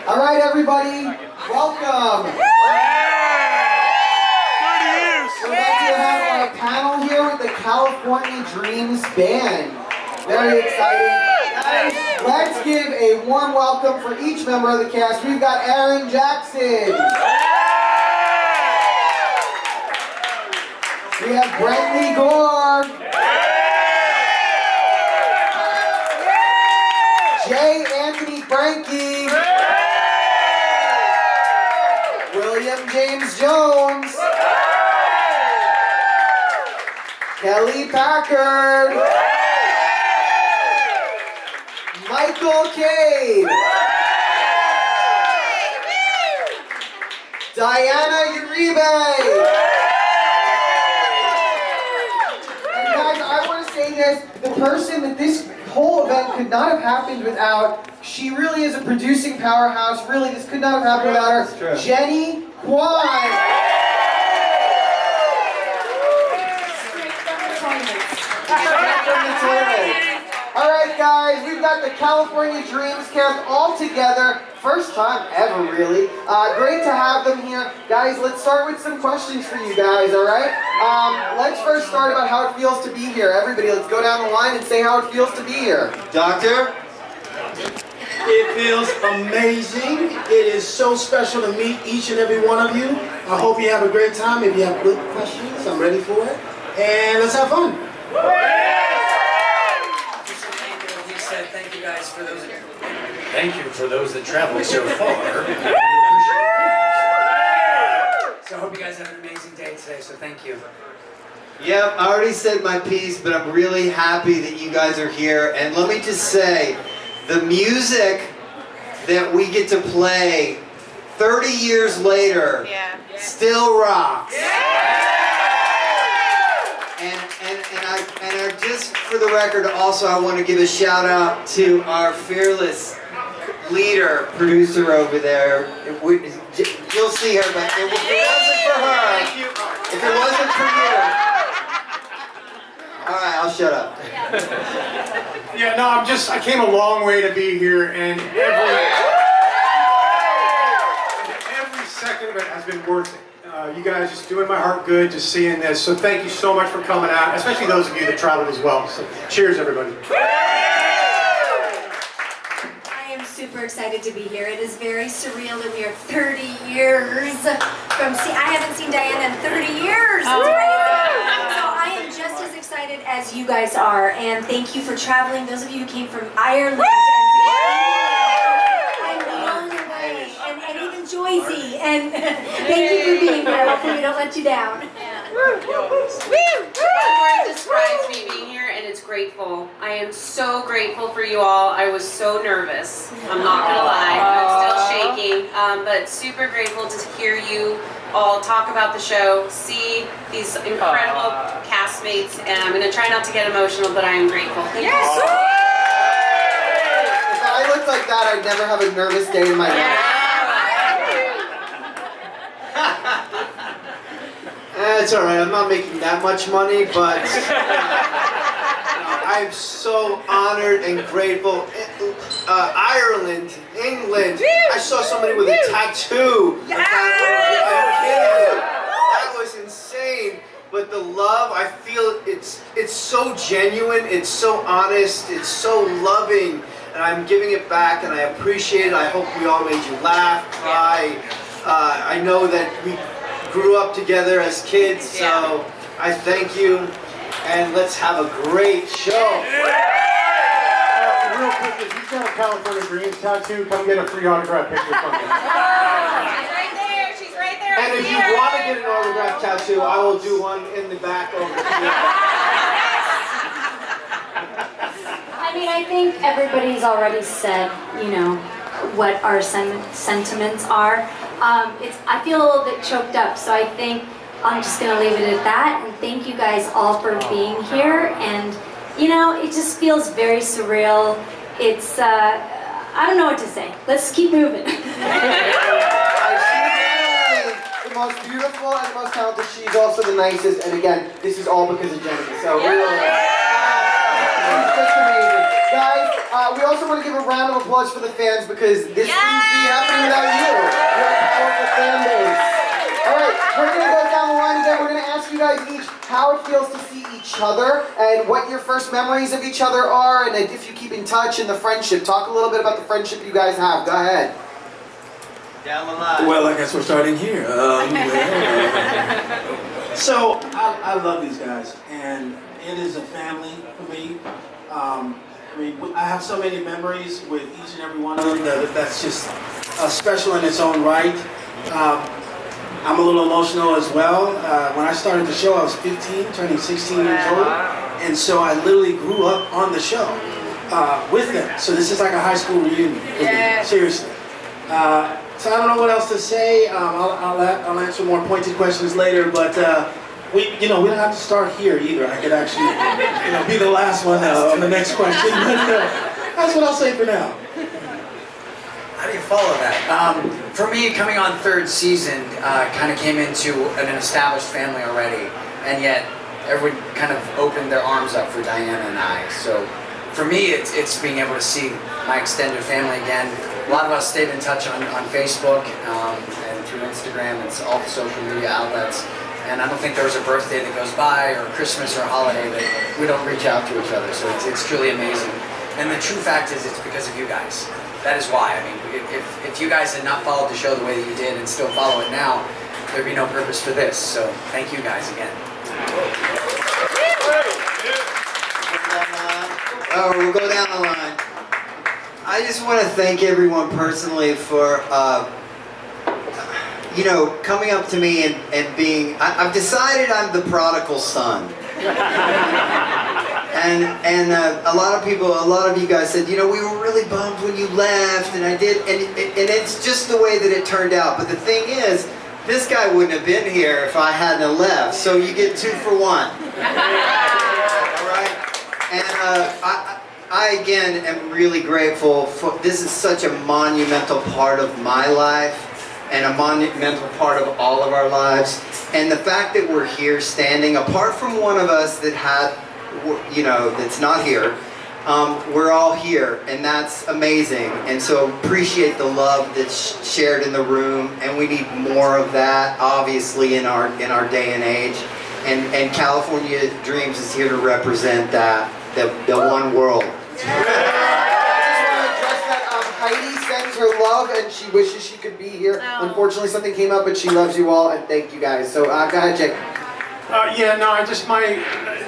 All right, everybody, welcome. 30 years. We're about to have our panel here with the California Dreams Band. Very exciting. Guys, let's give a warm welcome for each member of the cast. We've got Aaron Jackson. We have Brentley Gore. Franke, William James Jones, Kelly Packard, Michael Cade, Diana Uribe. And guys, I want to say this, the person that this whole event could not have happened without. She really is a producing powerhouse. Really, this could not have happened without her. Jennie, Kwan. All right, guys, we've got the California Dreams cast all together. First time ever, really. Great to have them here. Guys, let's start with some questions for you guys, all right? Let's first start about how it feels to be here. Everybody, let's go down the line and say how it feels to be here. Doctor? It feels amazing. It is so special to meet each and every one of you. I hope you have a great time. If you have good questions, I'm ready for it. And let's have fun. Thank you guys for those. Thank you for those that traveled so far. So I hope you guys have an amazing day today, so thank you. Yep, I already said my piece, but I'm really happy that you guys are here. And let me just say, the music that we get to play 30 years later still rocks. And I just, for the record, also I want to give a shout out to our fearless leader, producer over there. You'll see her, but if it wasn't for her, if it wasn't for you, all right, I'll shut up. Yeah, no, I came a long way to be here, and every second of it has been worth it. You guys just doing my heart good, just seeing this. So thank you so much for coming out, especially those of you that traveled as well. So cheers, everybody. I am super excited to be here. It is very surreal to be here 30 years from I haven't seen Diana in 30 years. It's crazy. So I am just as excited as you guys are, and thank you for traveling. Those of you who came from Ireland and blown away, and even Joyzy, and thank you for being here. Hopefully we don't let you down. One word describes me being here, and it's grateful. I am so grateful for you all. I was so nervous. I'm not gonna lie. I'm still shaking, but super grateful to hear you all talk about the show, see these incredible castmates, and I'm gonna try not to get emotional, but I am grateful. Thank you so much. If I looked like that, I'd never have a nervous day in my life. It's all right. I'm not making that much money, but I'm so honored and grateful. Ireland, England. I saw somebody with a tattoo. That was insane. But the love, I feel it's so genuine. It's so honest. It's so loving. And I'm giving it back, and I appreciate it. I hope we all made you laugh, cry. I know that we grew up together as kids, so I thank you, and let's have a great show. Real quick, if you got a California Dreams tattoo, come get a free autograph picture from me. She's right there. She's right there. And if you want to get an autograph tattoo, I will do one in the back over here. I mean, I think everybody's already said, you know, what our sentiments are. I feel a little bit choked up, so I think I'm just gonna leave it at that. And thank you guys all for being here. And you know, it just feels very surreal. It's I don't know what to say. Let's keep moving. She's the most beautiful and the most talented. She's also the nicest. And again, this is all because of Jennie. So really, it's just amazing. Guys, we also want to give a round of applause for the fans because this wouldn't be happening without you. You're a powerful fan base. All right, we're going to go down the line again. We're going to ask you guys each how it feels to see each other and what your first memories of each other are and if you keep in touch and the friendship. Talk a little bit about the friendship you guys have. Go ahead. Down the line. Well, I guess we're starting here. So, I love these guys, and it is a family for me. I have so many memories with each and every one of them that's just special in its own right. I'm a little emotional as well. When I started the show, I was 15, turning 16 years old, and so I literally grew up on the show with them. So this is like a high school reunion for me, seriously. So I don't know what else to say. I'll answer more pointed questions later, but we don't have to start here either. I could actually, be the last one on the next question. But that's what I'll say for now. How do you follow that? For me, coming on third season, kind of came into an established family already, and yet everyone kind of opened their arms up for Diana and I. So for me, it's being able to see my extended family again. A lot of us stayed in touch on Facebook and through Instagram and all the social media outlets. And I don't think there was a birthday that goes by or Christmas or a holiday that we don't reach out to each other. So it's truly amazing. And the true fact is it's because of you guys. That is why. I mean, if you guys had not followed the show the way that you did and still follow it now, there'd be no purpose for this. So thank you guys again. We'll go down the line. I just want to thank everyone personally for, coming up to me and being, I've decided I'm the prodigal son. and a lot of you guys said, we were really bummed when you left, and I did, and it's just the way that it turned out. But the thing is, this guy wouldn't have been here if I hadn't left, so you get 2 for 1. All right? And I again am really grateful for, this is such a monumental part of my life and a monumental part of all of our lives. And the fact that we're here standing, apart from one of us that that's not here, we're all here, and that's amazing. And so appreciate the love that's shared in the room, and we need more of that, obviously, in our day and age. And California Dreams is here to represent that, the one world. I just want to address that Heidi sends her love and she wishes she could be here. Unfortunately, something came up, but she loves you all and thank you guys. So go ahead, Jake.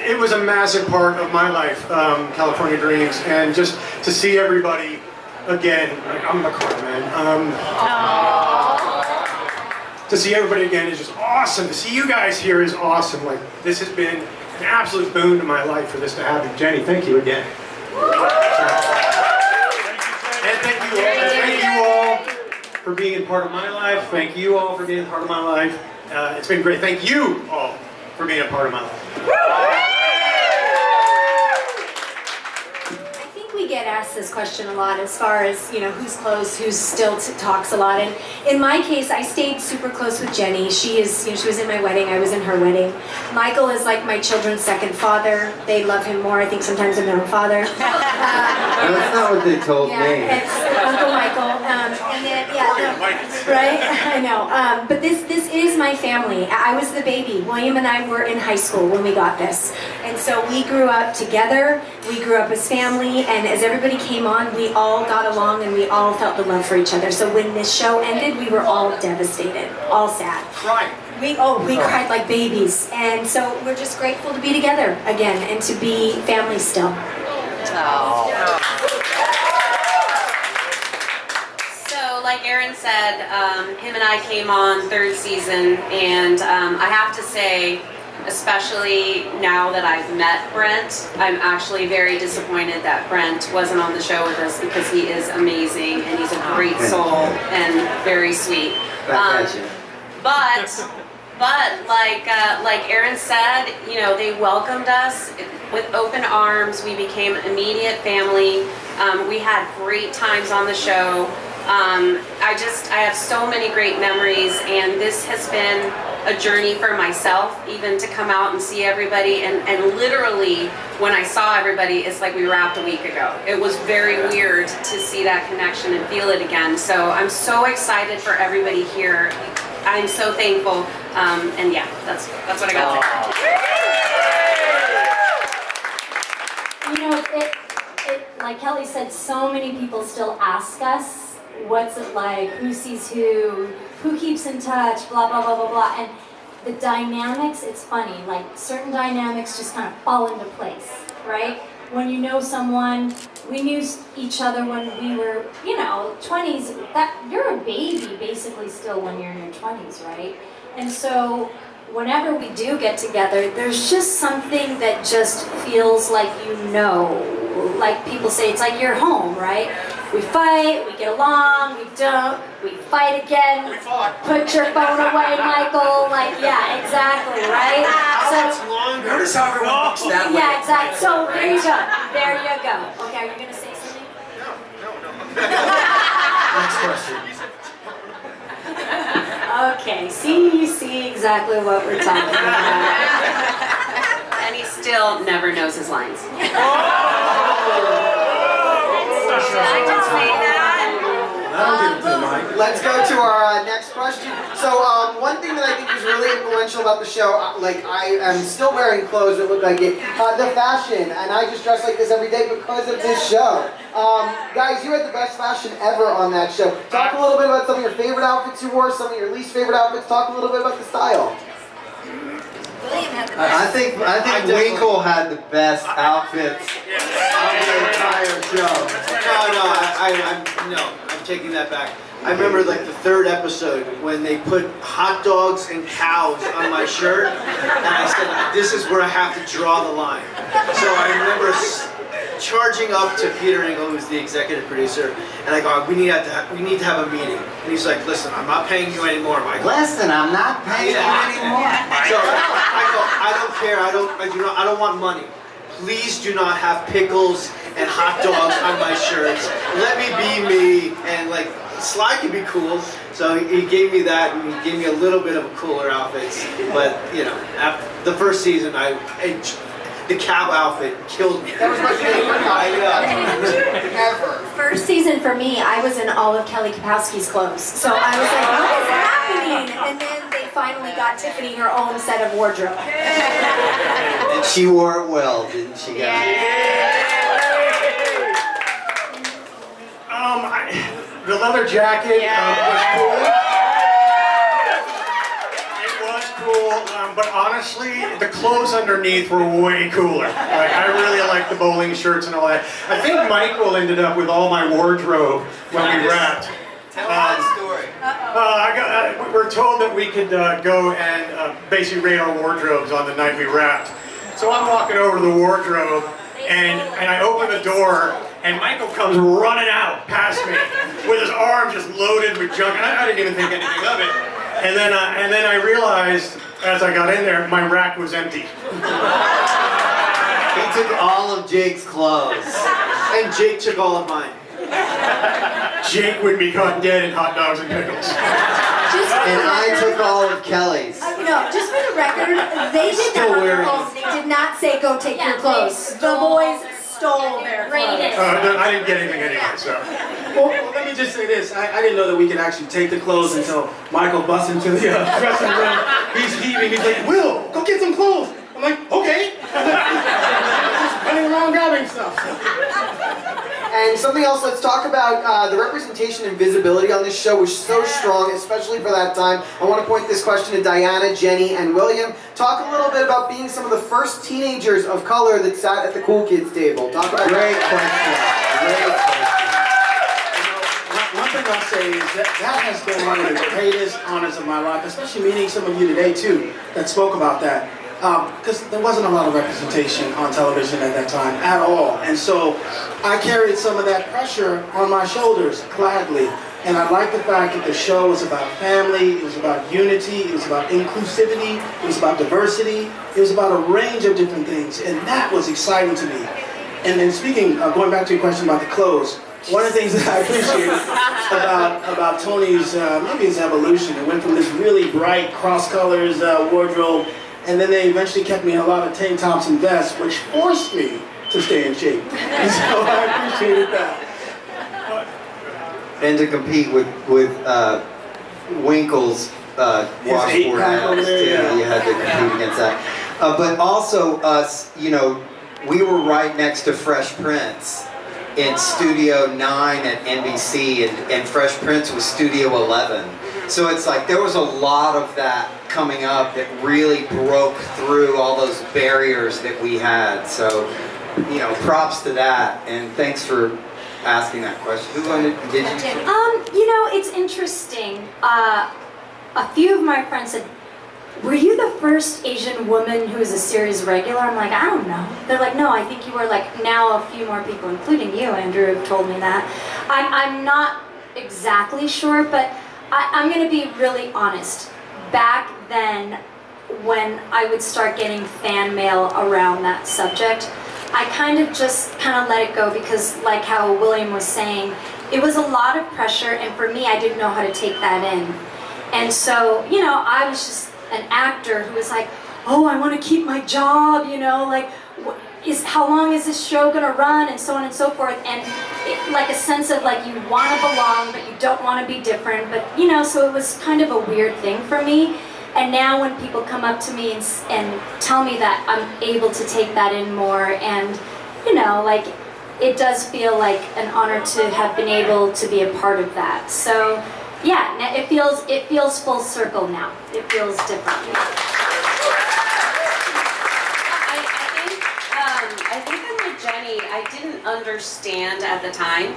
It was a massive part of my life, California Dreams, and just to see everybody again. I'm the car man. To see everybody again is just awesome. To see you guys here is awesome. Like, this has been an absolute boon to my life for this to happen. Jennie, thank you again. And thank you all for being part of my life. Thank you all for being part of my life. It's been great. Thank you all for being a part of my life. I think we get asked this question a lot as far as, who's close, who still talks a lot. And in my case, I stayed super close with Jennie. She was in my wedding, I was in her wedding. Michael is like my children's second father. They love him more, I think, sometimes than their own father. That's not what they told me. It's Uncle Michael. Right? I know. But this is my family. I was the baby. William and I were in high school when we got this. And so we grew up together. We grew up as family. And as everybody came on, we all got along and we all felt the love for each other. So when this show ended, we were all devastated, all sad. Crying. We cried like babies. And so we're just grateful to be together again and to be family still. Like Aaron said, him and I came on third season, and I have to say, especially now that I've met Brent, I'm actually very disappointed that Brent wasn't on the show with us because he is amazing and he's a great soul and very sweet. But like Aaron said, they welcomed us with open arms. We became immediate family. We had great times on the show. I have so many great memories, and this has been a journey for myself, even to come out and see everybody. And literally, when I saw everybody, it's like we wrapped a week ago. It was very weird to see that connection and feel it again. So I'm so excited for everybody here. I'm so thankful. And yeah, that's what I got to say. You know, like Kelly said, so many people still ask us, what's it like, who sees who keeps in touch, blah, blah, blah, blah, blah. And the dynamics, it's funny, like certain dynamics just kind of fall into place, right? When you know someone, we knew each other when we were, 20s, you're a baby basically still when you're in your 20s, right? And so whenever we do get together, there's just something that just feels like like people say, it's like you're home, right? We fight, we get along, we don't, we fight again. We fought. Put your phone away, Michael. Like, yeah, exactly, right? So, Notice how everyone looks that way. yeah, exactly. So there you go. There you go. Okay, are you gonna say something? Next question. Okay, you see exactly what we're talking about. And he still never knows his lines. Did I just say that? Let's go to our next question. So one thing that I think is really influential about the show, I am still wearing clothes that look like it, the fashion, and I just dress like this every day because of this show. Guys, you had the best fashion ever on that show. Talk a little bit about some of your favorite outfits you wore, some of your least favorite outfits. Talk a little bit about the style. I think Winkle had the best outfits of the entire show. I'm taking that back. I remember like the third episode when they put hot dogs and cows on my shirt, and I said, this is where I have to draw the line. So I remember charging up to Peter Engel, who's the executive producer, and I go, we need to have a meeting. And he's like, listen, I'm not paying you anymore, Michael. Listen, I'm not paying you anymore. So I go, I don't care, I don't want money. Please do not have pickles and hot dogs on my shirts. Let me be me, and like, Sly can be cool. So he gave me that, and he gave me a little bit of a cooler outfits. But, after the first season, the cow outfit killed me. That was my favorite ever. First season for me, I was in all of Kelly Kapowski's clothes. So I was like, what is happening? And then they finally got Tiffany her own set of wardrobe. And she wore it well, didn't she, guys? The leather jacket was cool. It was cool, but honestly, the clothes underneath were way cooler. Like, I really like the bowling shirts and all that. I think Michael ended up with all my wardrobe when we wrapped. Tell that story. We were told that we could go and basically rate our wardrobes on the night we wrapped. So I'm walking over to the wardrobe, and I open the door, and Michael comes running out past me with his arm just loaded with junk, and I didn't even think anything of it. And then I realized, as I got in there, my rack was empty. He took all of Jake's clothes. And Jake took all of mine. Jake would be caught dead in hot dogs and pickles. And I took all of Kelly's. Just for the record, they did that on their own. They did not say go take your clothes. The boys stole their clothes. I didn't get anything anyway, so. Well, let me just say this. I didn't know that we could actually take the clothes until Michael busts into the dressing room. He's heaving. He's like, Will, go get some clothes. I'm like, okay. Just running around grabbing stuff. And something else, let's talk about the representation and visibility on this show was so strong, especially for that time. I want to point this question to Diana, Jennie, and William. Talk a little bit about being some of the first teenagers of color that sat at the cool kids table. Talk about Great question. Great question. One thing I'll say is that has been one of the greatest honors of my life, especially meeting some of you today too, that spoke about that. Because there wasn't a lot of representation on television at that time at all. And so I carried some of that pressure on my shoulders gladly. And I like the fact that the show was about family, it was about unity, it was about inclusivity, it was about diversity, it was about a range of different things. And that was exciting to me. And then speaking, going back to your question about the clothes, one of the things that I appreciate about Tony's maybe his evolution, it went from this really bright cross colors wardrobe, and then they eventually kept me in a lot of tank tops and vests, which forced me to stay in shape. And so I appreciated that. And to compete with Winkle's washboard abs too. You had to compete against that. But also us, you know, we were right next to Fresh Prince in Studio 9 at NBC, and Fresh Prince was Studio 11. So it's like there was a lot of that coming up that really broke through all those barriers that we had. So, you know, props to that, and thanks for asking that question. Who wanted, did you? You know, it's interesting. A few of my friends said, "Were you the first Asian woman who was a series regular?" I'm like, I don't know. They're like, "No, I think you were." Like, now a few more people, including you, Andrew, have told me that. I'm not exactly sure, but I'm gonna be really honest. Back then, when I would start getting fan mail around that subject, I kind of let it go, because like how William was saying, it was a lot of pressure, and for me, I didn't know how to take that in. And so, you know, I was just an actor who was like, "Oh, I want to keep my job, you know, like, how long is this show gonna run?" and so on and so forth. And like a sense of like, you want to belong, but you don't want to be different. But, you know, so it was kind of a weird thing for me. And now when people come up to me and tell me that, I'm able to take that in more, and, you know, like, it does feel like an honor to have been able to be a part of that. So, yeah, it feels full circle now. It feels different. I think I'm with Jenny. I didn't understand at the time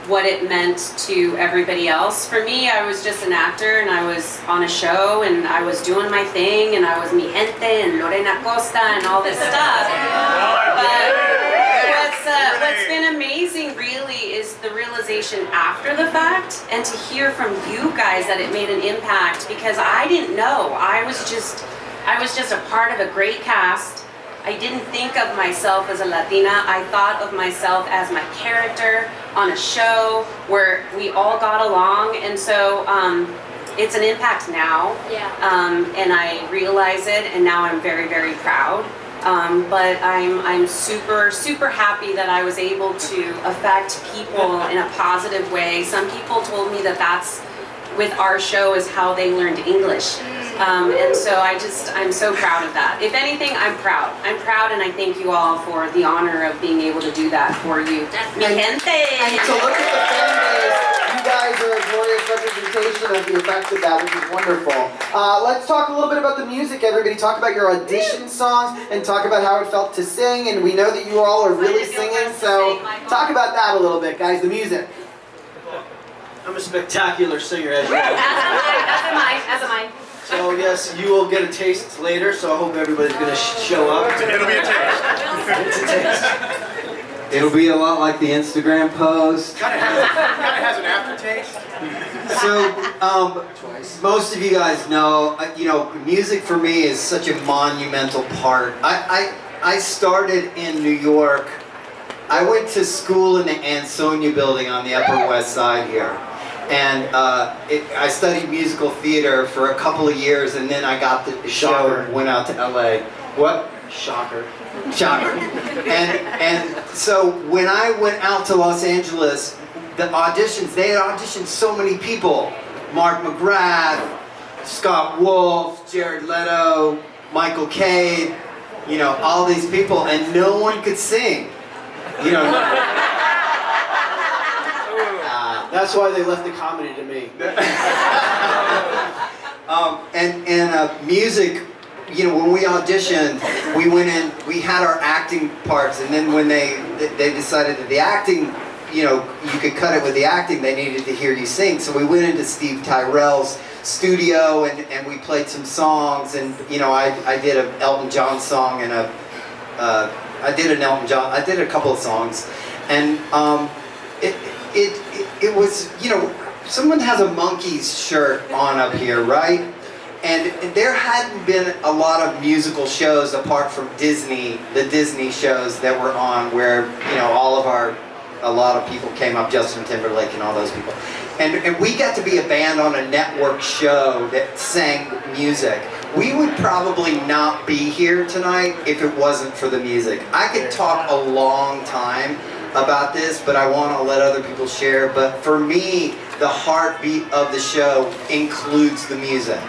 what it meant to everybody else. For me, I was just an actor, and I was on a show, and I was doing my thing, and I was mi gente and Lorena Costa and all this stuff. But what's been amazing really is the realization after the fact, and to hear from you guys that it made an impact, because I didn't know. I was just a part of a great cast. I didn't think of myself as a Latina. I thought of myself as my character on a show where we all got along, and so it's an impact now. Yeah. And I realize it, and now I'm very, very proud. But I'm super, super happy that I was able to affect people in a positive way. Some people told me that that's, with our show, is how they learned English. And so I'm so proud of that. If anything, I'm proud. I'm proud, and I thank you all for the honor of being able to do that for you. Mi gente! And to look at the fan base, you guys are a glorious representation of the effect of that, which is wonderful. Let's talk a little bit about the music, everybody. Talk about your audition songs, and talk about how it felt to sing, and we know that you all are really singing, so talk about that a little bit, guys, the music. I'm a spectacular singer, as you know. As am I. So yes, you will get a taste later, so I hope everybody's going to show up. It'll be a taste. It's a taste. It'll be a lot like the Instagram post. Kind of has an aftertaste. So, most of you guys know, you know, music for me is such a monumental part. I started in New York. I went to school in the Ansonia building on the Upper West Side here. And I studied musical theater for a couple of years, and then I got the show, went out to LA. What? Shocker. Shocker. And so when I went out to Los Angeles, the auditions, they had auditioned so many people. Mark McGrath, Scott Wolf, Jared Leto, Michael Cade, you know, all these people, and no one could sing. You know. That's why they left the comedy to me. Music, you know, when we auditioned, we went in, we had our acting parts, and then when they decided that the acting, you know, you could cut it with the acting, they needed to hear you sing. So we went into Steve Tyrell's studio, and we played some songs, and, you know, I did an Elton John song, and I did a couple of songs, and it was, you know, someone has a Monkees shirt on up here, right? And there hadn't been a lot of musical shows apart from Disney, the Disney shows that were on, where, you know, all of our a lot of people came up, Justin Timberlake and all those people. And we got to be a band on a network show that sang music. We would probably not be here tonight if it wasn't for the music. I could talk a long time about this, but I want to let other people share. But for me, the heartbeat of the show includes the music.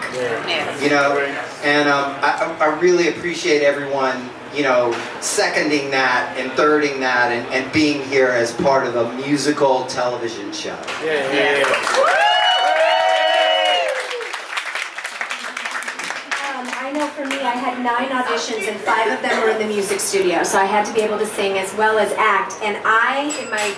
You know, and I really appreciate everyone, you know, seconding that and thirding that and being here as part of a musical television show. I know for me, I had 9 auditions and 5 of them were in the music studio, so I had to be able to sing as well as act. And I, in my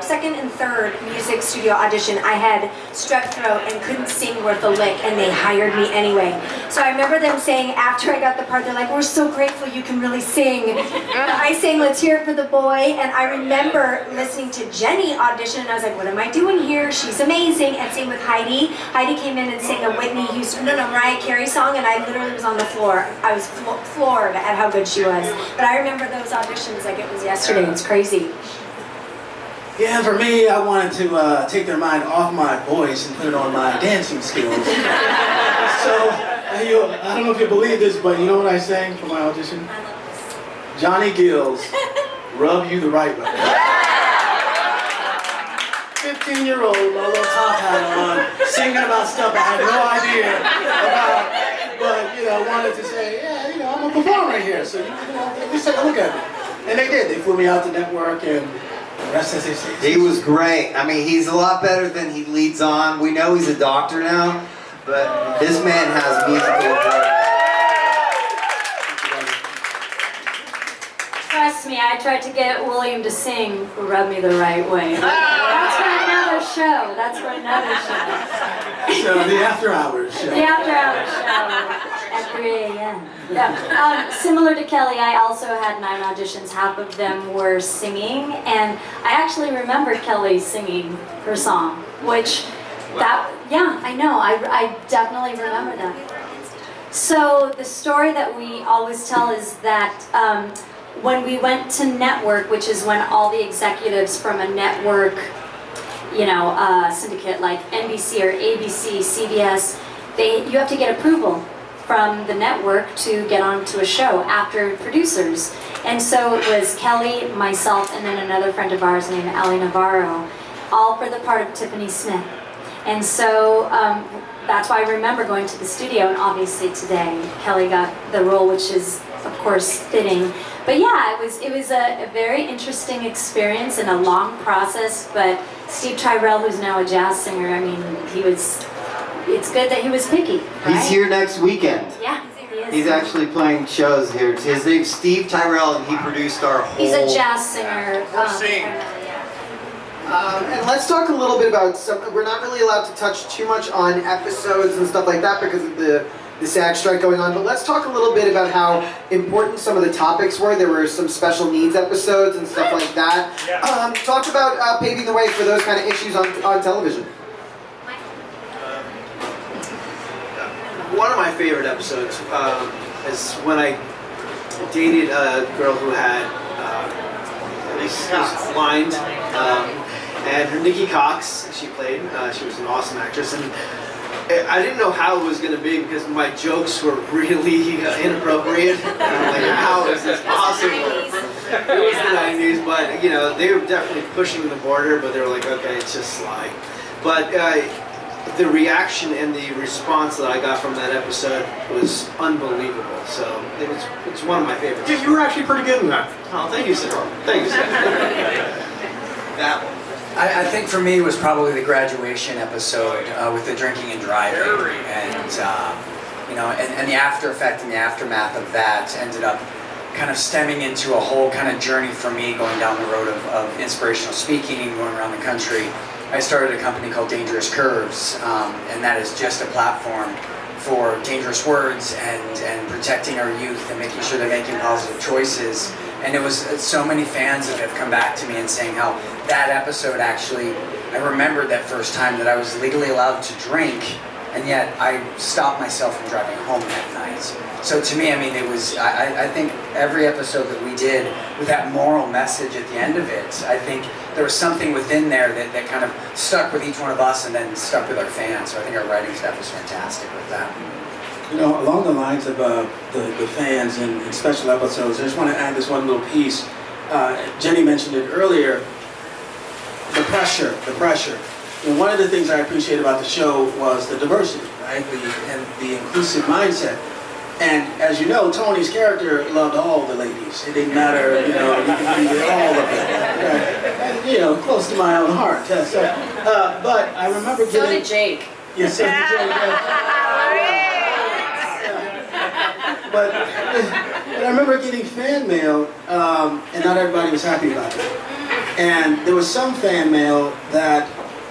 second and third music studio audition, I had strep throat and couldn't sing worth a lick, and they hired me anyway. So I remember them saying after I got the part, they're like, "We're so grateful you can really sing." I sang "Let's Hear It for the Boy," and I remember listening to Jennie audition, and I was like, "What am I doing here? She's amazing." And same with Heidi. Heidi came in and sang a Whitney Houston, Mariah Carey song, and I literally was on the floor. I was floored at how good she was. But I remember those auditions like it was yesterday. It's crazy. Yeah, for me, I wanted to take their mind off my voice and put it on my dancing skills. So, I don't know if you believe this, but you know what I sang for my audition? Johnny Gill's "Rub You the Right Way." 15-year-old, my little top hat on, singing about stuff I had no idea about, but, you know, wanted to say, yeah, you know, I'm a performer here, so, you know, just take a look at me. And they did. They flew me out to network, and the rest, as they say. He was great. I mean, he's a lot better than he leads on. We know he's a doctor now, but this man has musical ability. Trust me, I tried to get William to sing "Rub Me the Right Way." That's for another show. That's for another show. So the after hours show. The after hours show at 3 a.m. Yeah. Similar to Kelly, I also had 9 auditions. Half of them were singing, and I actually remembered Kelly singing her song, which I know. I definitely remember that. So the story that we always tell is that when we went to network, which is when all the executives from a network, syndicate like NBC or ABC, CBS, you have to get approval from the network to get onto a show after producers. And so it was Kelly, myself, and then another friend of ours named Ali Navarro, all for the part of Tiffany Smith. And so that's why I remember going to the studio, and obviously today Kelly got the role, which is of course fitting. But yeah, it was a very interesting experience and a long process. But Steve Tyrell, who's now a jazz singer, I mean, it's good that he was picky, right? He's here next weekend. Yeah, he is. He's actually playing shows here. His name's Steve Tyrell, and he produced our whole... He's a jazz singer. And let's talk a little bit about we're not really allowed to touch too much on episodes and stuff like that because of the SAG strike going on, but let's talk a little bit about how important some of the topics were. There were some special needs episodes and stuff like that. Talk about paving the way for those kind of issues on television. One of my favorite episodes is when I dated a girl who had was blind, and her Nikki Cox, she played. She was an awesome actress, and I didn't know how it was going to be because my jokes were really inappropriate. And I'm like, how is this possible? It was the 90s, but they were definitely pushing the border, but they were like, okay, it's just sly. But the reaction and the response that I got from that episode was unbelievable. So it's one of my favorites. Yeah, you were actually pretty good in that. Oh, thank you, sir. Thank you, sir. That one. I think for me it was probably the graduation episode with the drinking and driving, and and the after effect and the aftermath of that ended up kind of stemming into a whole kind of journey for me going down the road of inspirational speaking and going around the country. I started a company called Dangerous Curves, and that is just a platform for dangerous words and protecting our youth and making sure they're making positive choices. And it was so many fans that have come back to me and saying how that episode actually, I remembered that first time that I was legally allowed to drink and yet I stopped myself from driving home that night. So to me, I mean, it was, I think every episode that we did with that moral message at the end of it, I think there was something within there that kind of stuck with each one of us and then stuck with our fans. So I think our writing staff was fantastic with that. You know, along the lines of the fans and special episodes, I just want to add this one little piece. Jennie mentioned it earlier, the pressure. And one of the things I appreciate about the show was the diversity, right? And the inclusive mindset. And as you know, Tony's character loved all the ladies. It didn't matter, you know, you could be all of them. And, you know, close to my own heart. So, but I remember getting... So did Jake. Yes, so did Jake. But I remember getting fan mail, and not everybody was happy about it. And there was some fan mail that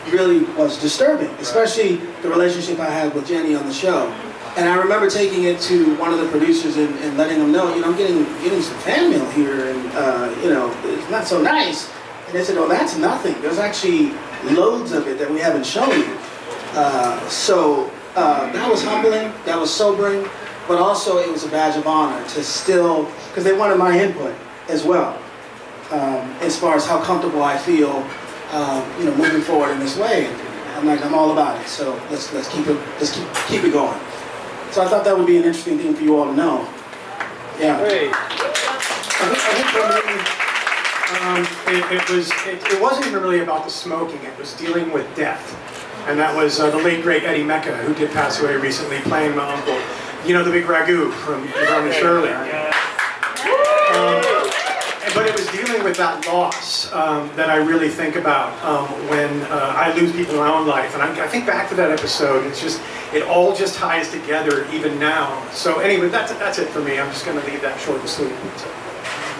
really was disturbing, especially the relationship I had with Jennie on the show. And I remember taking it to one of the producers and letting them know, you know, I'm getting some fan mail here, and you know, it's not so nice. And they said, oh, that's nothing. There's actually loads of it that we haven't shown you. So that was humbling, that was sobering, but also it was a badge of honor to still, because they wanted my input as well, as far as how comfortable I feel, you know, moving forward in this way. And I'm like, I'm all about it. So let's keep it going. So I thought that would be an interesting thing for you all to know. Yeah. Great. I think it wasn't even really about the smoking. It was dealing with death, and that was the late great Eddie Mecca, who did pass away recently, playing my uncle. You know, the big ragu from Laverne and Shirley. But it was dealing with that loss that I really think about when I lose people in my own life. And I think back to that episode, it's just, it all just ties together even now. So anyway, that's it for me. I'm just going to leave that short and sweet. So.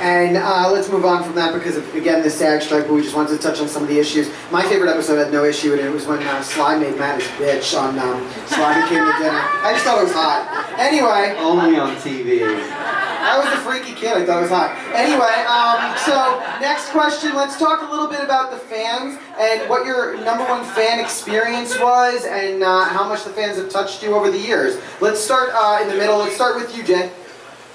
And let's move on from that because of, again, the SAG strike, but we just wanted to touch on some of the issues. My favorite episode had no issue in it. It was when Sly made Matt his bitch on Sly Became the Dinner. I just thought it was hot. Anyway. Only on TV. I was a freaky kid, I thought it was hot. Anyway, so next question, let's talk a little bit about the fans and what your #1 fan experience was and how much the fans have touched you over the years. Let's start in the middle. Let's start with you, Jen.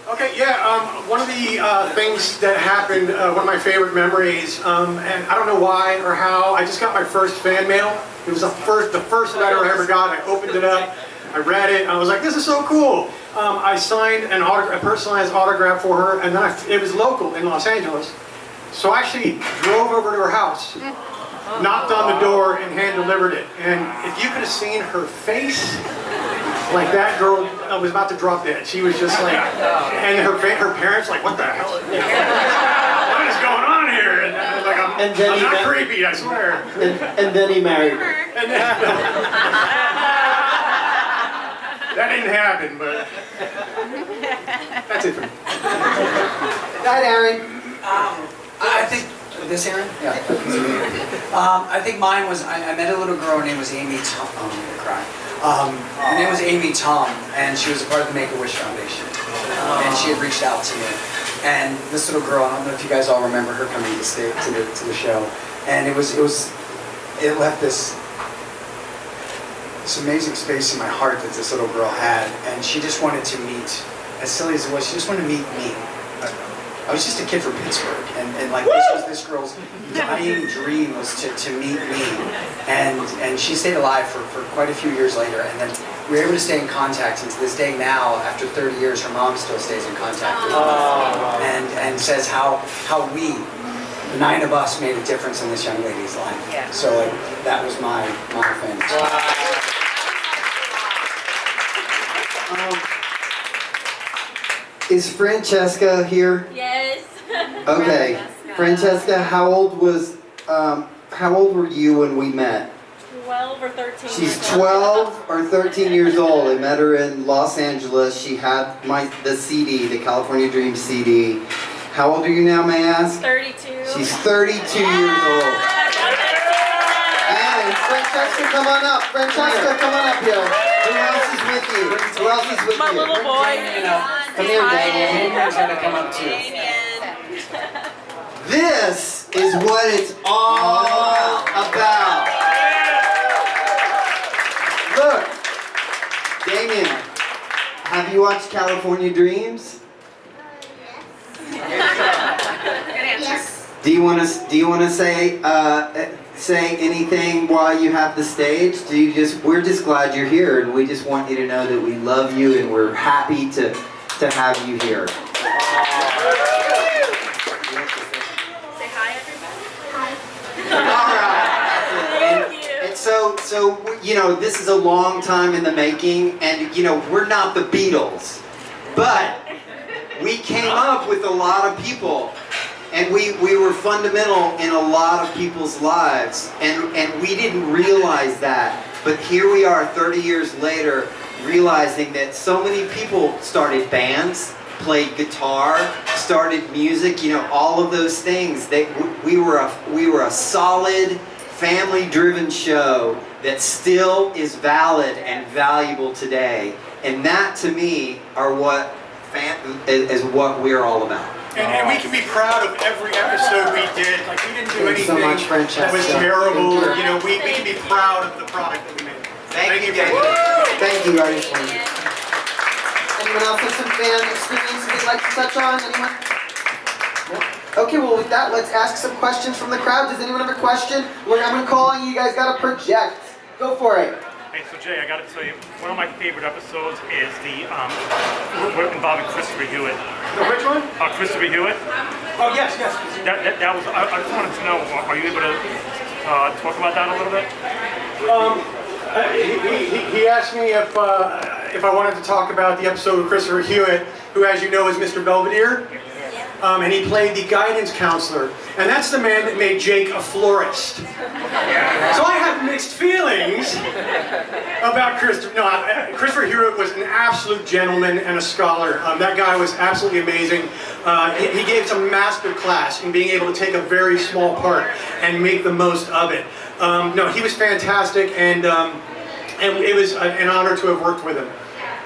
Okay, yeah, one of the things that happened, one of my favorite memories, and I don't know why or how, I just got my first fan mail. It was the first letter I ever got. I opened it up, I read it, and I was like, this is so cool. I signed a personalized autograph for her, and then it was local in Los Angeles. So I actually drove over to her house, knocked on the door, and hand-delivered it. And if you could have seen her face, like that girl was about to drop dead. She was just like, and her parents like, what the hell? What is going on here? And I was like, I'm not creepy, I swear. And then he married her. And then, that didn't happen, but that's it for me. Go ahead, Aaron. I think, this Aaron? Yeah. I think mine was, I met a little girl, her name was Amy Tom. Oh, I'm gonna cry. Her name was Amy Tom, and she was a part of the Make-A-Wish Foundation. And she had reached out to me. And this little girl, I don't know if you guys all remember her coming to the show. And it left this amazing space in my heart that this little girl had. And she just wanted to meet, as silly as it was, she just wanted to meet me. I was just a kid from Pittsburgh, and like this was this girl's dying dream was to meet me, and she stayed alive for quite a few years later, and then we were able to stay in contact, and to this day now, after 30 years, her mom still stays in contact with me, and says how we, the 9 of us, made a difference in this young lady's life. Yeah. So like that was my family. Is Francesca here? Yes. Okay. Francesca, how old were you when we met? 12 or 13. She's 12 or 13 years old. I met her in Los Angeles. She had the CD, the California Dreams CD. How old are you now, may I ask? 32. She's 32 years old. And Francesca, come on up. Francesca, come on up here. Who else is with you? Who else is with My you? little boy. Come here, Damien. Damien's gonna come up too. This is what it's all about. Look, Damien, have you watched California Dreams? Good answer. Yes. Do you want to say anything while you have the stage? We're just glad you're here, and we just want you to know that we love you and we're happy to have you here. Say hi, everybody. All right. And so this is a long time in the making, and we're not the Beatles, but we came up with a lot of people, and we were fundamental in a lot of people's lives, and we didn't realize that, but here we are 30 years later realizing that so many people started bands, played guitar, started music, all of those things. We were a solid, family-driven show that still is valid and valuable today, and that to me is what we're all about. And we can be proud of every episode we did. Like, we didn't do anything that was terrible. We can be proud of the product that we made. Thank you guys. Thank you, guys. Anyone else have some fan experiences they'd like to touch on? Anyone? No? Okay, well with that, let's ask some questions from the crowd. Does anyone have a question? Look, I'm gonna call on you. You guys gotta project. Go for it. Hey, so Jay, I gotta tell you, one of my favorite episodes is the involving Christopher Hewitt. Which one? Christopher Hewitt. Oh, yes. That was. I just wanted to know. Are you able to talk about that a little bit? He asked me if I wanted to talk about the episode of Christopher Hewitt, who, as you know, is Mr. Belvedere. And he played the guidance counselor. And that's the man that made Jake a florist. So I have mixed feelings about Christopher. No, Christopher Hewitt was an absolute gentleman and a scholar. That guy was absolutely amazing. He gave some master class in being able to take a very small part and make the most of it. No, he was fantastic, and it was an honor to have worked with him.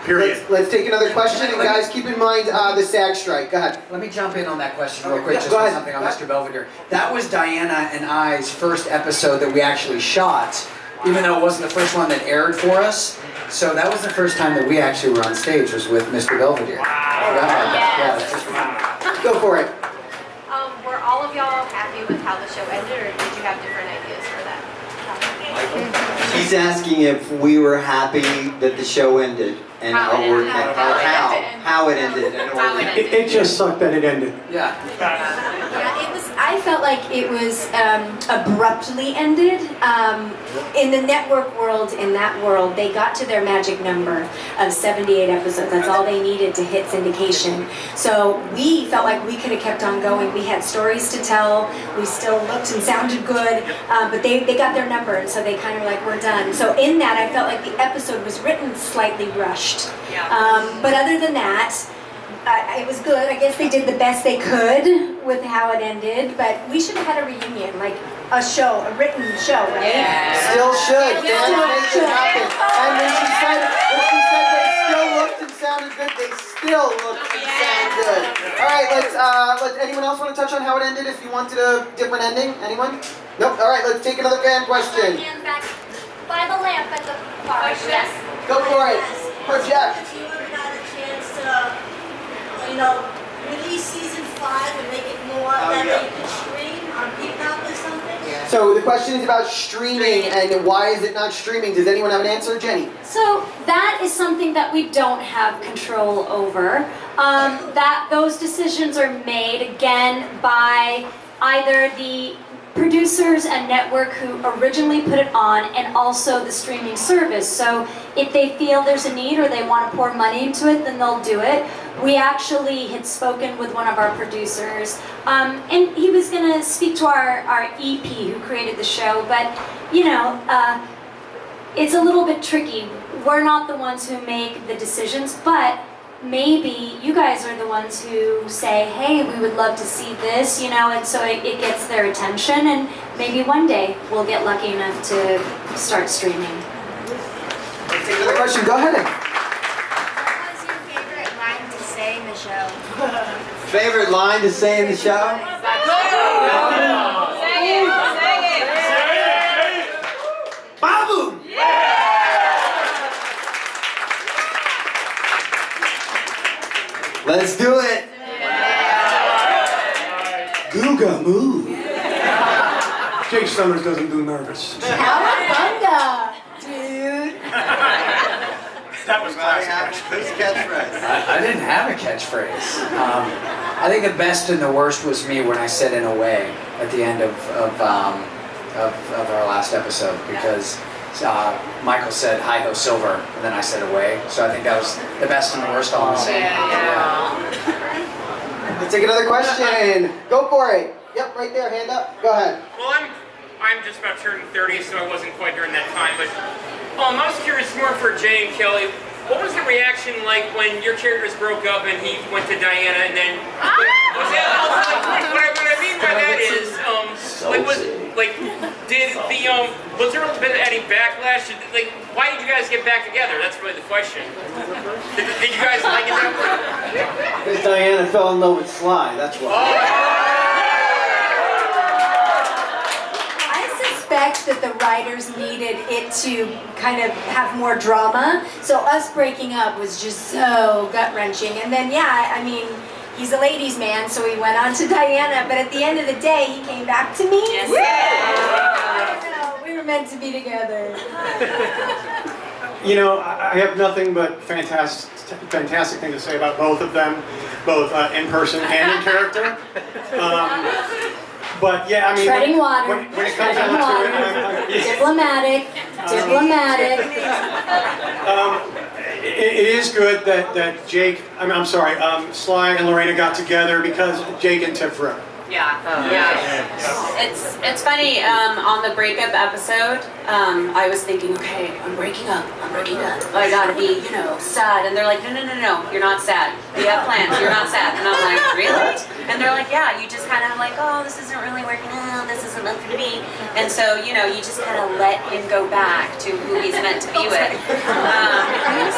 Period. Let's take another question, and guys, keep in mind the SAG strike. Go ahead. Let me jump in on that question real quick, Yeah, just go on ahead. something on Mr. Belvedere. That was Diana and I's first episode that we actually shot, even though it wasn't the first one that aired for us. So that was the first time that we actually were on stage, was with Mr. Belvedere. Yeah, just Go for it. Were all of y'all happy with how the show ended, or did you have different ideas for that? He's asking if we were happy that the show ended and how it ended. It just sucked that it ended. Yeah. Yeah, it was. I felt like it was abruptly ended. In the network world, in that world, they got to their magic number of 78 episodes. That's all they needed to hit syndication. So we felt like we could have kept on going. We had stories to tell. We still looked and sounded good, but they got their number, and so they kind of were like, we're done. So in that, I felt like the episode was written slightly rushed. But other than that, it was good. I guess they did the best they could with how it ended, but we should have had a reunion, like a show, a written show, right? Yeah. Still should. Dan make it happen. And when she said they still looked and sounded good, they still looked and sounded good. All right, let's anyone else want to touch on how it ended? If you wanted a different ending, anyone? Nope. All right, let's take another fan question. By the lamp at the park. Yes. Go for it. Project. If you ever got a chance to, release season 5 and make it more that they could stream on Peacock or something? So the question is about streaming and why is it not streaming? Does anyone have an answer? Jenny? So that is something that we don't have control over. Those decisions are made again by either the producers and network who originally put it on, and also the streaming service. So if they feel there's a need or they want to pour money into it, then they'll do it. We actually had spoken with one of our producers, and he was going to speak to our EP who created the show, but it's a little bit tricky. We're not the ones who make the decisions, but maybe you guys are the ones who say, hey, we would love to see this, and so it gets their attention, and maybe one day we'll get lucky enough to start streaming. Let's take another question. Go ahead. What was your favorite line to say in the show? Favorite line to say in the show? Say it. Babu! Let's do it. Googa move. Jake Summers doesn't do nervous. Cowabunga, dude. That was classic. Who's catchphrase? I didn't have a catchphrase. I think the best and the worst was me when I said "in a way" at the end of our last episode, because Michael said "Hi ho silver" and then I said "away." So I think that was the best and the worst all the same. Let's take another question. Go for it. Yep, right there, hand up. Go ahead. Well, I'm just about turning 30, so I wasn't quite during that time, but I was curious more for Jay and Kelly. What was the reaction like when your characters broke up and he went to Diana, and then what I mean by that is was there been any backlash? Like, why did you guys get back together? That's really the question. Did you guys like it that way? Because Diana fell in love with Sly, that's why. I suspect that the writers needed it to kind of have more drama, so us breaking up was just so gut-wrenching. And then, yeah, I mean, he's a ladies' man, so he went on to Diana, but at the end of the day, he came back to me. Yes. So we were meant to be together. You know, I have nothing but fantastic thing to say about both of them, both in person and in character. But yeah, I mean, Treading water. When it comes down to it, Diplomatic. it is good that Jake, I'm sorry, Sly and Lorena got together because Jake and Tiff wrote. Yeah. It's funny, on the breakup episode, I was thinking, okay, I'm breaking up. I gotta be, sad. And they're like, no, you're not sad. We have plans, you're not sad. And I'm like, really? And they're like, yeah, you just kind of like, oh, this isn't really working out, this isn't meant for me. And so, you just kind of let him go back to who he's meant to be with.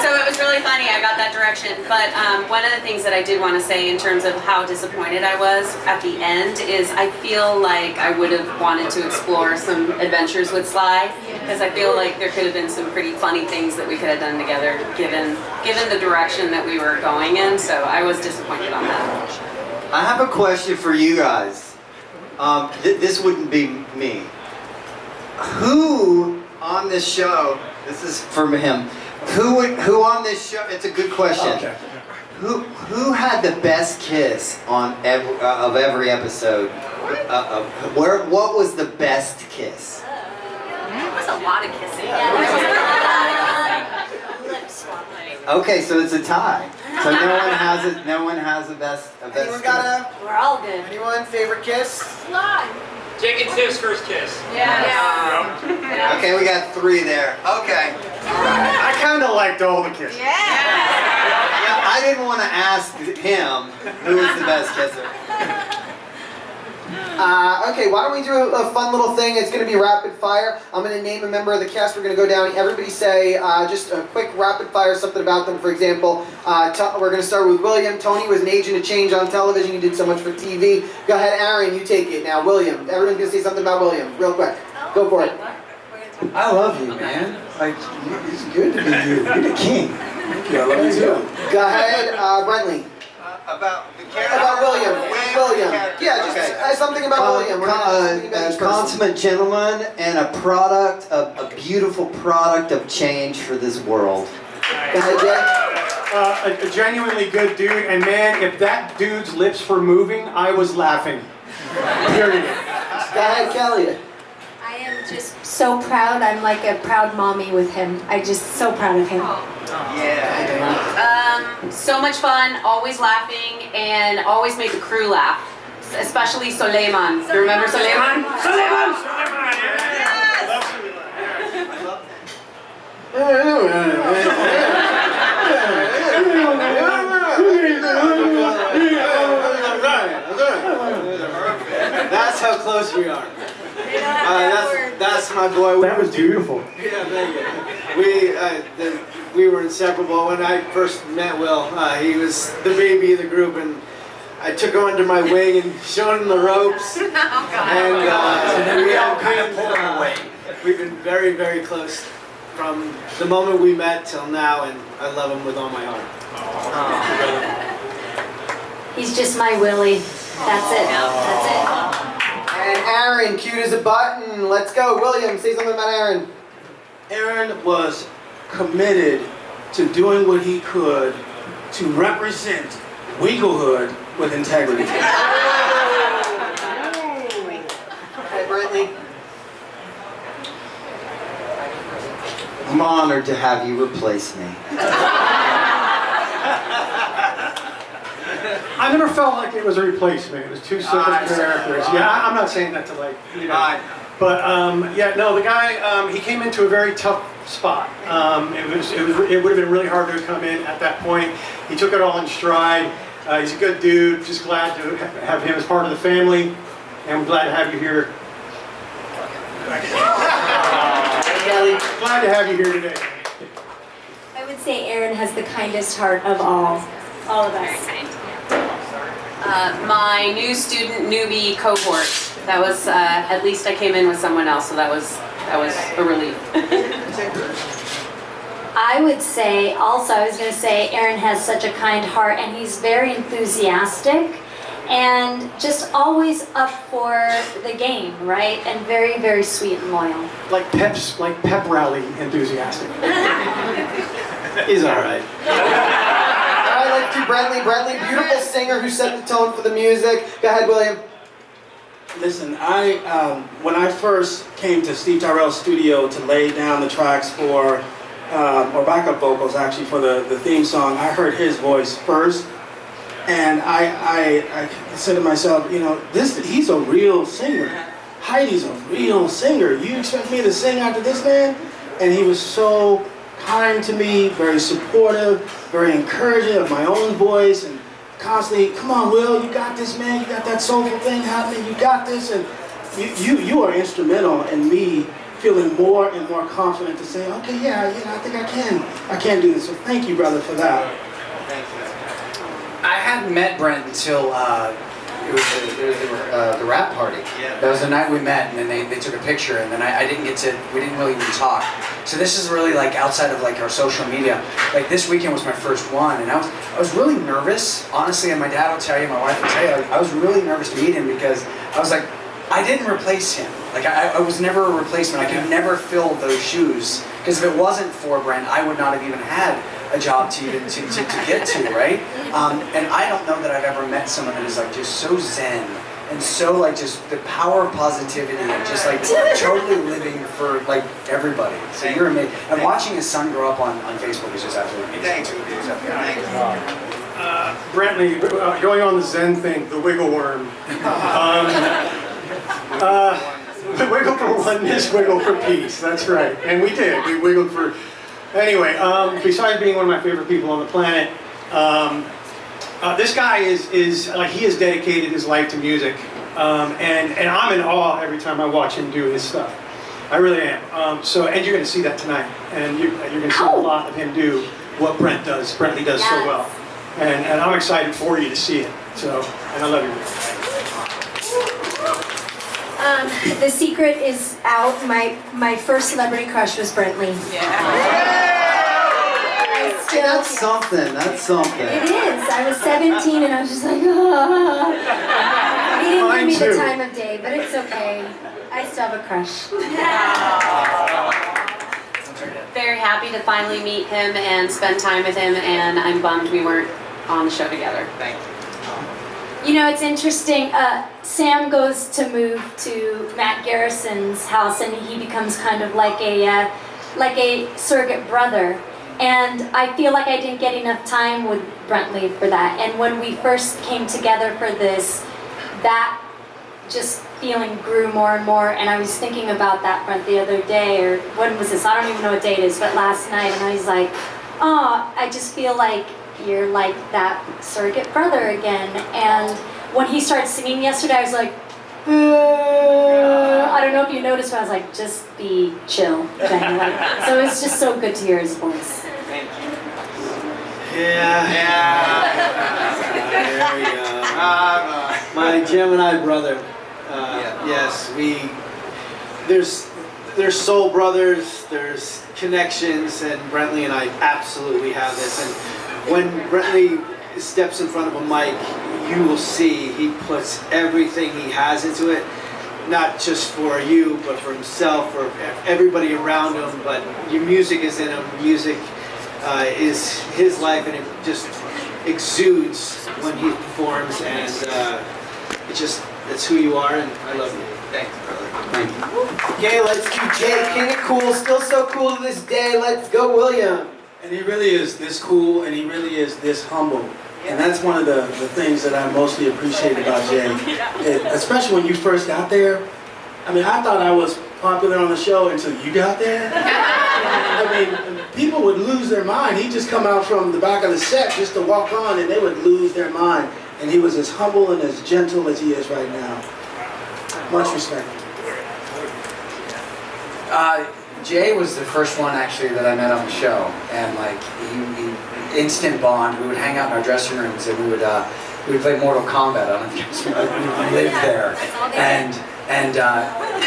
So it was really funny, I got that direction. But one of the things that I did want to say in terms of how disappointed I was at the end is I feel like I would have wanted to explore some adventures with Sly, because I feel like there could have been some pretty funny things that we could have done together given the direction that we were going in, so I was disappointed on that. I have a question for you guys. This wouldn't be me. Who on this show, this is from him, who on this show, it's a good question. Okay. Who had the best kiss of every episode? What was the best kiss? There was a lot of kissing. Lip swapping. Okay, so it's a tie. So no one has a best Anyone kiss. We're all good. Anyone favorite kiss? Sly. Jake and Tiff's first kiss. Yeah. Okay, we got 3 there. Okay. I kind of liked all the kisses. Yeah, I didn't want to ask him who was the best kisser. Okay, why don't we do a fun little thing? It's going to be rapid fire. I'm going to name a member of the cast. We're going to go down. Everybody say just a quick rapid fire, something about them. For example, we're going to start with William. Tony was an agent of change on television. You did so much for TV. Go ahead, Aaron. You take it. Now, William. Everyone's going to say something about William. Real quick. Go for it. I love you, man. Like, it's good to be you. You're the king. Thank you. I love you too. Go ahead, Brentley. About the character? About William. Yeah, just something about William. A consummate gentleman and a beautiful product of change for this world. Go ahead, Jay. A genuinely good dude, and man, if that dude's lips were moving, I was laughing. Period. Go ahead, Kelly. I am just so proud. I'm like a proud mommy with him. I'm just so proud of him. So much fun, always laughing, and always make the crew laugh. Especially Soleiman. Do you remember Soleiman? That's how close we are. That's my boy. That was beautiful. Yeah, thank you. We were inseparable. When I first met Will, he was the baby of the group, and I took him under my wing and showed him the ropes. And we all kind of pulled him away. We've been very, very close from the moment we met till now, and I love him with all my heart. He's just my Willie. That's it. That's it. And Aaron, cute as a button. Let's go. William, say something about Aaron. Aaron was committed to doing what he could to represent Wigglehood with integrity. Hey, Brentley. I'm honored to have you replace me. I never felt like it was a replacement. It was two separate characters. Yeah, I'm not saying that to like, you know. But yeah, no, the guy, he came into a very tough spot. It would have been really hard to come in at that point. He took it all in stride. He's a good dude. Just glad to have him as part of the family. And I'm glad to have you here. Kelly, glad to have you here today. I would say Aaron has the kindest heart of all of us. Very kind. My new student newbie cohort. That was at least I came in with someone else, so that was a relief. I would say also, I was going to say Aaron has such a kind heart and he's very enthusiastic and just always up for the game, right? And very, very sweet and loyal. Like pep rally enthusiastic. He's all right. I like to Brentley. Brentley, beautiful singer who set the tone for the music. Go ahead, William. Listen, when I first came to Steve Tyrell's studio to lay down the tracks for, or backup vocals actually for the theme song, I heard his voice first, and I said to myself, you know, he's a real singer. Heidi's a real singer. You expect me to sing after this man? And he was so kind to me, very supportive, very encouraging of my own voice, and constantly, come on, Will, you got this, man. You got that soulful thing happening. You got this, and you are instrumental in me feeling more and more confident to say, okay, yeah, I think I can do this. So thank you, brother, for that. Thank you. I hadn't met Brent until it was the rap party. Yeah. That was the night we met, and then they took a picture, and then we didn't really even talk. So this is really like outside of like our social media. Like this weekend was my first one, and I was really nervous, honestly, and my dad will tell you, my wife will tell you, I was really nervous to meet him because I was like, I didn't replace him. Like I was never a replacement. I could never fill those shoes, because if it wasn't for Brent, I would not have even had a job to get to, right? And I don't know that I've ever met someone that is like just so zen and so like just the power of positivity and just like totally living for like everybody. So you're amazing. And watching his son grow up on Facebook is just absolutely amazing. Brentley, going on the Zen thing, the wiggle worm. The wiggle for oneness, wiggle for peace. That's right. And we did. We wiggled for... Anyway, besides being one of my favorite people on the planet, this guy is like, he has dedicated his life to music. And I'm in awe every time I watch him do his stuff. I really am. And you're going to see that tonight. And you're going to see a lot of him do what Brentley does so well. And I'm excited for you to see it. So, and I love you. The secret is out. My first celebrity crush was Brentley. That's something. That's something. It is. I was 17 and I was just like, ah. He didn't give me the time of day, but it's okay. I still have a crush. Very happy to finally meet him and spend time with him, and I'm bummed we weren't on the show together. Thank you. You know, it's interesting. Sam goes to move to Matt Garrison's house, and he becomes kind of like a surrogate brother. And I feel like I didn't get enough time with Brentley for that. And when we first came together for this, that just feeling grew more and more. And I was thinking about that, Brent, the other day, or when was this? I don't even know what day it is, but last night. And I was like, oh, I just feel like you're like that surrogate brother again. And when he started singing yesterday, I was like, I don't know if you noticed, but I was like, just be chill, Jennie. Like, so it's just so good to hear his voice. Thank you. Yeah. There we go. My Gemini brother. Yes, there's soul brothers, there's connections, and Brentley and I absolutely have this. And when Brentley steps in front of a mic, you will see he puts everything he has into it, not just for you, but for himself, for everybody around him. But your music is in him. Music is his life, and it just exudes when he performs, and it's who you are, and I love you. Thanks, brother. Thank you. Okay, let's do Jay King of Cool. Still so cool to this day. Let's go, William. And he really is this cool, and he really is this humble. And that's one of the things that I mostly appreciate about Jay. Especially when you first got there. I mean, I thought I was popular on the show until you got there. I mean, people would lose their mind. He'd just come out from the back of the set just to walk on, and they would lose their mind. And he was as humble and as gentle as he is right now. Much respect. Jay was the first one actually that I met on the show, and like he instant bond. We would hang out in our dressing rooms, and we would play Mortal Kombat. I don't know if you guys we lived there, and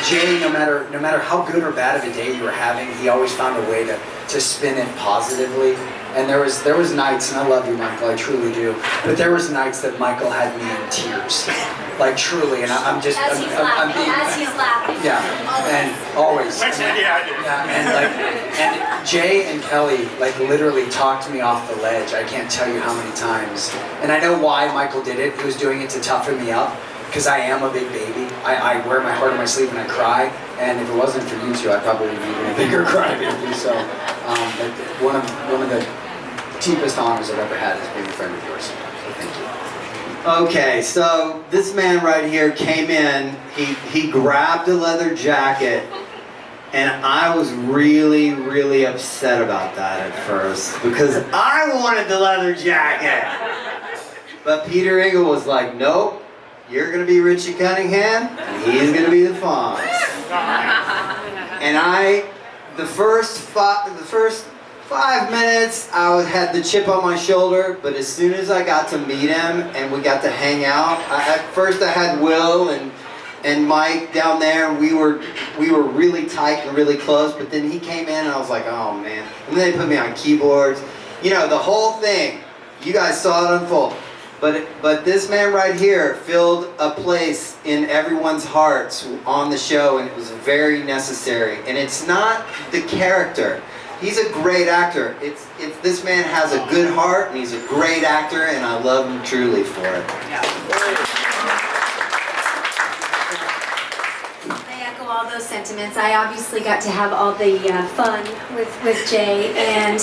Jay, no matter how good or bad of a day you were having, he always found a way to spin it positively. And there was nights, and I love you, Michael, I truly do. But there was nights that Michael had me in tears, like truly. And I'm being, As he's laughing. yeah, and always. And Jay and Kelly like literally talked me off the ledge. I can't tell you how many times. And I know why Michael did it. He was doing it to toughen me up, because I am a big baby. I wear my heart on my sleeve and I cry. And if it wasn't for you two, I'd probably be even a bigger crybaby. So, but one of the deepest honors I've ever had is being a friend of yours. So thank you. Okay, so this man right here came in, he grabbed a leather jacket, and I was really, really upset about that at first, because I wanted the leather jacket. But Peter Engel was like, nope, you're gonna be Richie Cunningham, and he's gonna be the Fonz. And the first 5 minutes, I had the chip on my shoulder, but as soon as I got to meet him and we got to hang out, at first I had Will and Mike down there, and we were really tight and really close, but then he came in and I was like, oh man. And then they put me on keyboards. You know, the whole thing, you guys saw it unfold. But this man right here filled a place in everyone's hearts on the show, and it was very necessary. And it's not the character. He's a great actor. It's this man has a good heart, and he's a great actor, and I love him truly for it. I echo all those sentiments. I obviously got to have all the fun with Jay, and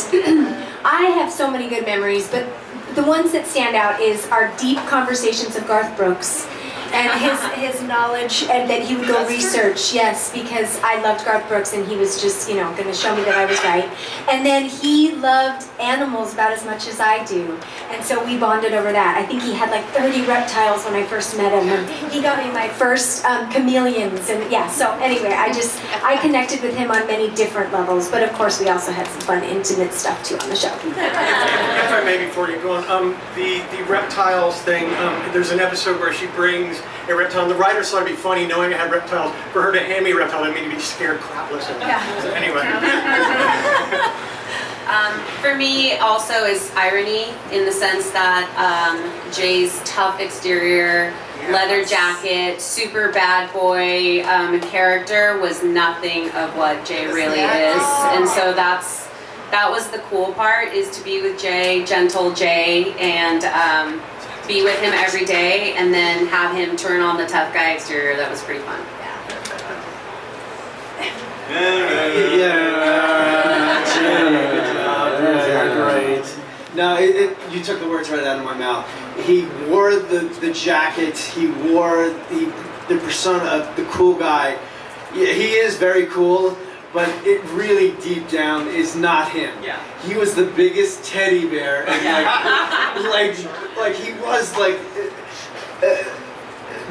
I have so many good memories, but the ones that stand out is our deep conversations of Garth Brooks and his knowledge, and that he would go research, yes, because I loved Garth Brooks and he was just, you know, going to show me that I was right. And then he loved animals about as much as I do, and so we bonded over that. I think he had like 30 reptiles when I first met him, and he got me my first chameleons, and yeah, so anyway, I connected with him on many different levels, but of course we also had some fun, intimate stuff too on the show. If I may, before you go on, the reptiles thing, there's an episode where she brings a reptile, and the writers thought it'd be funny knowing I had reptiles. For her to hand me a reptile, that made me scared crapless. So anyway. For me, also is irony in the sense that Jay's tough exterior, leather jacket, super bad boy character was nothing of what Jay really is, and so that was the cool part, is to be with Jay, gentle Jay, and be with him every day, and then have him turn on the tough guy exterior. That was pretty fun. Great. No, you took the words right out of my mouth. He wore the jacket. He wore the persona of the cool guy. Yeah, he is very cool, but it really deep down is not him. Yeah. He was the biggest teddy bear, and like he was like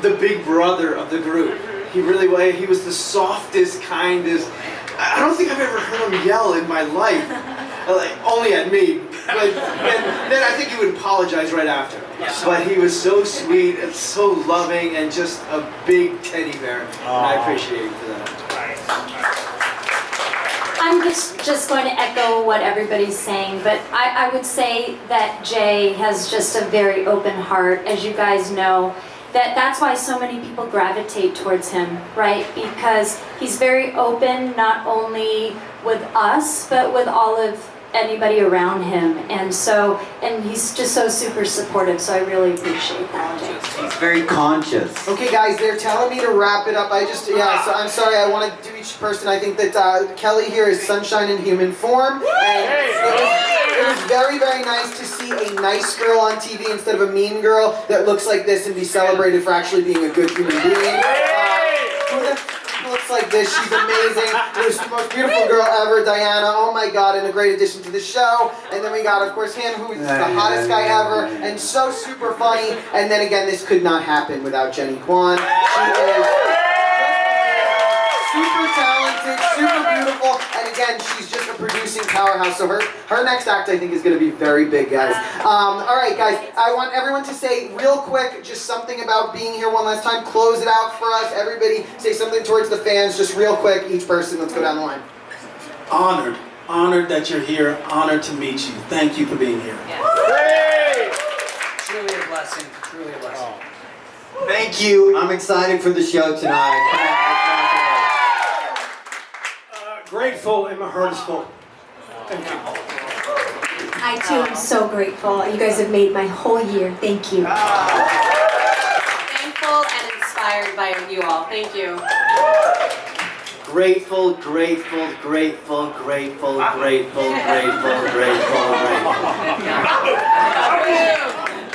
the big brother of the group. He really was. He was the softest, kindest. I don't think I've ever heard him yell in my life, like, only at me. But then I think he would apologize right after. Yeah. But he was so sweet and so loving and just a big teddy bear. And I appreciate it for that. I'm just going to echo what everybody's saying, but I would say that Jay has just a very open heart, as you guys know. That's why so many people gravitate towards him, right? Because he's very open, not only with us, but with all of anybody around him, and he's just so super supportive, so I really appreciate that. He's very conscious. Okay, guys, they're telling me to wrap it up. So I'm sorry, I want to do each person. I think that Kelly here is sunshine in human form, and it was very, very nice to see a nice girl on TV instead of a mean girl that looks like this and be celebrated for actually being a good human being. Looks like this. She's amazing. It was the most beautiful girl ever, Diana. Oh my God, and a great addition to the show. And then we got, of course, him, who is the hottest guy ever, and so super funny. And then again, this could not happen without Jennie Kwan. She is super talented, super beautiful, and again, she's just a producing powerhouse. So her next act, I think, is going to be very big, guys. All right, guys, I want everyone to say real quick just something about being here one last time. Close it out for us. Everybody say something towards the fans, just real quick, each person. Let's go down the line. Honored that you're here. Honored to meet you. Thank you for being here. Truly a blessing. Truly a blessing. Thank you. I'm excited for the show tonight. Grateful and my heart is full. Thank you. I too am so grateful. You guys have made my whole year. Thank you. Thankful and inspired by you all. Thank you. Grateful, grateful, grateful, grateful, grateful, grateful, grateful,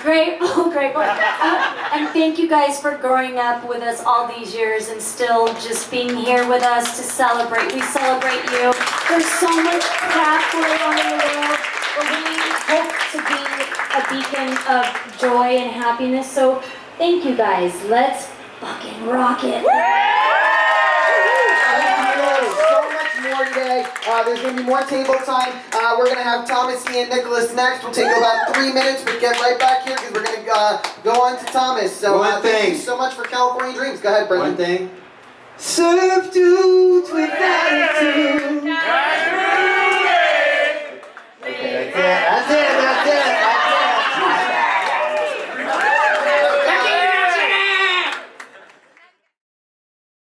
Grateful. And thank you guys for growing up with us all these years and still just being here with us to celebrate. We celebrate you. There's so much crap going on in the world, but we hope to be a beacon of joy and happiness. So thank you guys. Let's fucking rock it. More today. There's going to be more table time. We're going to have Thomas, Ian, Nicholas next. We'll take about 3 minutes, but get right back here because we're going to go on to Thomas. So thank you so much for California Dreams. Go ahead, Brentley. One thing. Serve dudes with attitude. Okay, that's it.